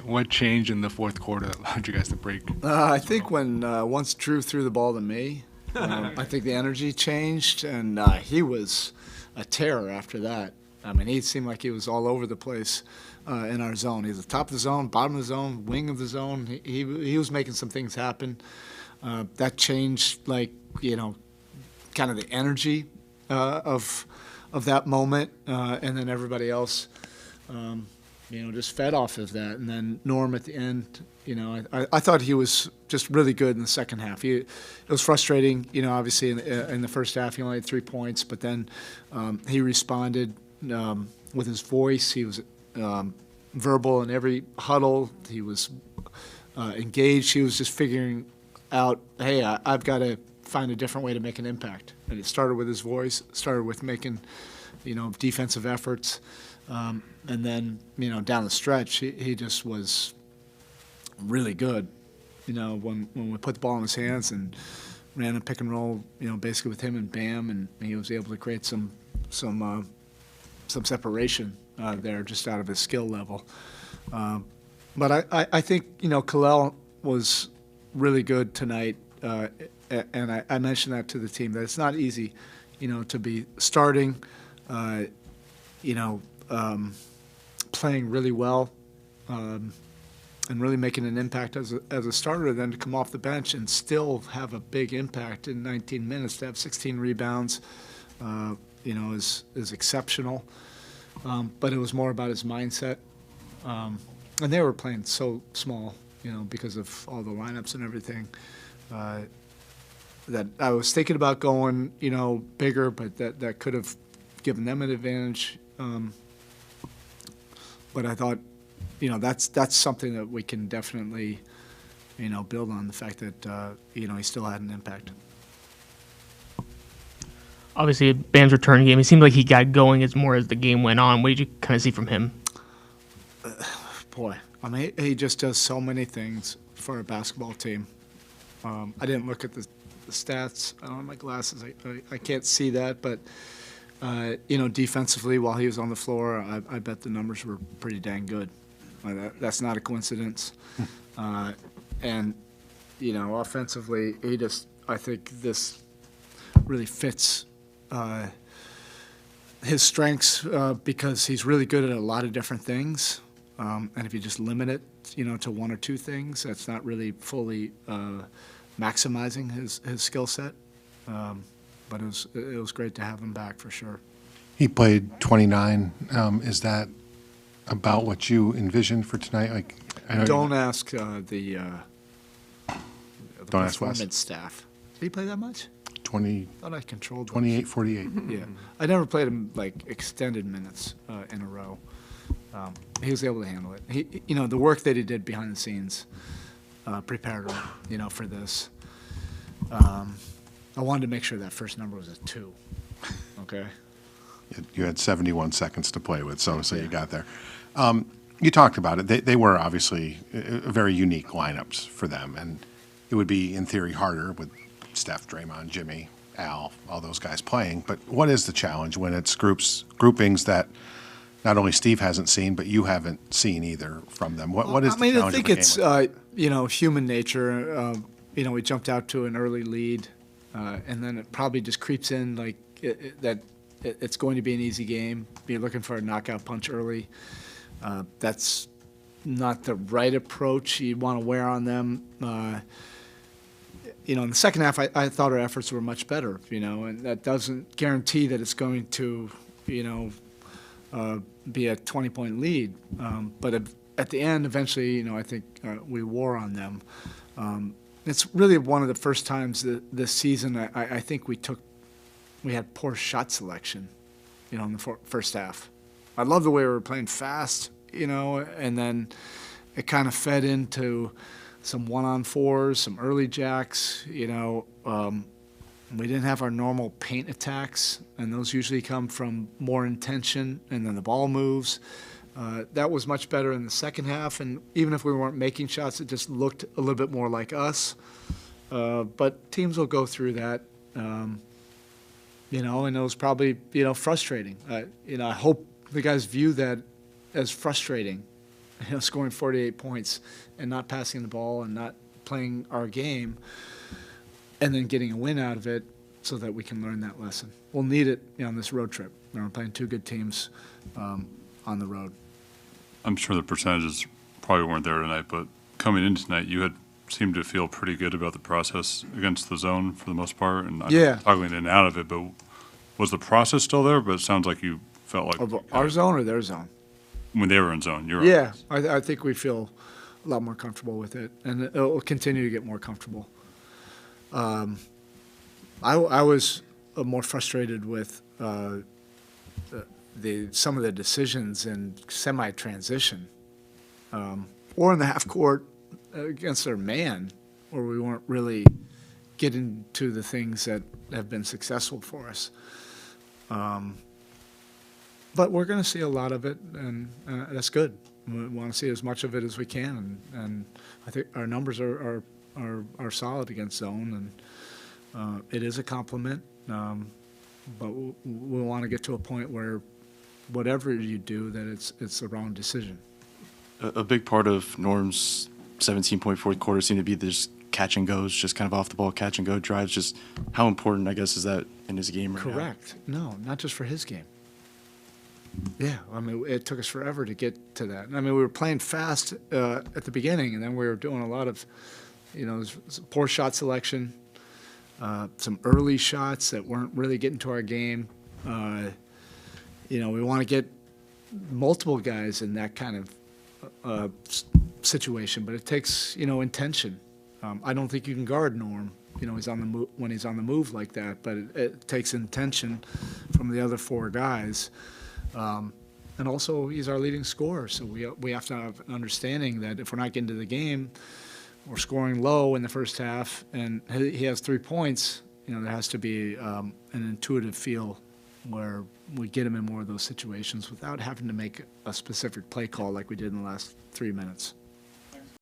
what changed in the fourth quarter that allowed you guys to break? I think when once Drew threw the ball to me, I think the energy changed, and he was a terror after that. I mean, he seemed like he was all over the place in our zone. He was the top of the zone, bottom of the zone, wing of the zone. He was making some things happen. That changed, like, kind of the energy of that moment, and then everybody else, just fed off of that. And then Norm at the end, I thought he was just really good in the second half. It was frustrating, obviously in the first half he only had 3 points, but then he responded with his voice. He was verbal in every huddle. He was engaged. He was just figuring out, hey, I've got to find a different way to make an impact. And it started with his voice, started with making, defensive efforts. And then, down the stretch, he just was really good. When we put the ball in his hands and ran a pick and roll, basically with him and Bam, and he was able to create some separation there just out of his skill level. But I think, Kalel was really good tonight, and I mentioned that to the team, that it's not easy, to be starting, playing really well, and really making an impact as a starter, then to come off the bench and still have a big impact in 19 minutes, to have 16 rebounds, is exceptional. But it was more about his mindset. And they were playing so small, because of all the lineups and everything, that I was thinking about going, bigger, but that could have given them an advantage. But I thought, that's something that we can definitely, build on, the fact that, he still had an impact. Obviously, Bam's return game, it seemed like he got going as the game went on. What did you kind of see from him? Boy, I mean, he just does so many things for a basketball team. I didn't look at the stats. I don't have my glasses. I can't see that, but defensively, while he was on the floor, I bet the numbers were pretty dang good. That's not a coincidence. And offensively, I think this really fits his strengths, because he's really good at a lot of different things. And if you just limit it, to one or two things, that's not really fully maximizing his skill set. But it was great to have him back for sure. He played 29. Is that about what you envisioned for tonight? Don't ask the Wes. staff. Did he play that much? 20. I thought I controlled 28, 48. Yeah, I never played him like extended minutes in a row. He was able to handle it. The work that he did behind the scenes prepared him, for this. I wanted to make sure that first number was a 2. Okay. You had 71 seconds to play with, so you got there. You talked about it. They were obviously very unique lineups for them, and it would be, in theory, harder with Steph, Draymond, Jimmy, Al, all those guys playing. But what is the challenge when it's groupings that not only Steve hasn't seen, but you haven't seen either from them? What is the challenge? I think it's human nature. We jumped out to an early lead, and then it probably just creeps in like that. It's going to be an easy game. You're looking for a knockout punch early. That's not the right approach you want to wear on them. In the second half, I thought our efforts were much better, and that doesn't guarantee that it's going to, be a 20-point lead. But at the end, eventually, I think we wore on them. It's really one of the first times this season I think we had poor shot selection, in the first half. I love the way we were playing fast, and then it kind of fed into some 1-on-4s, some early jacks, we didn't have our normal paint attacks, and those usually come from more intention, and then the ball moves. That was much better in the second half, and even if we weren't making shots, it just looked a little bit more like us. But teams will go through that. And it was probably, frustrating. I hope the guys view that as frustrating, scoring 48 points and not passing the ball and not playing our game, and then getting a win out of it so that we can learn that lesson. We'll need it on this road trip. We're playing two good teams on the road. I'm sure the percentages probably weren't there tonight, but coming in tonight, you had seemed to feel pretty good about the process against the zone for the most part, and Yeah. toggling in and out of it. But was the process still there? But it sounds like you felt like Of our zone or their zone? when they were in zone. You're Yeah, I think we feel a lot more comfortable with it, and it will continue to get more comfortable. I was more frustrated with some of the decisions in semi-transition, or in the half court against their man, where we weren't really getting to the things that have been successful for us. But we're going to see a lot of it, and that's good. We want to see as much of it as we can, and I think our numbers are solid against zone, and it is a compliment. But we want to get to a point where whatever you do, that it's the wrong decision. A big part of Norm's 17-point fourth quarter seemed to be this catch and goes, just kind of off the ball catch and go drives. Just how important, I guess, is that in his game right now? Correct. No, not just for his game. Yeah, I mean, it took us forever to get to that. I mean, we were playing fast at the beginning, and then we were doing a lot of, poor shot selection, some early shots that weren't really getting to our game. We want to get multiple guys in that kind of situation, but it takes, intention. I don't think you can guard Norm. He's on the move when he's on the move like that, but it takes intention from the other four guys. And also, he's our leading scorer, so we have to have an understanding that if we're not getting to the game, we're scoring low in the first half, and he has 3 points, there has to be an intuitive feel where we get him in more of those situations without having to make a specific play call like we did in the last 3 minutes.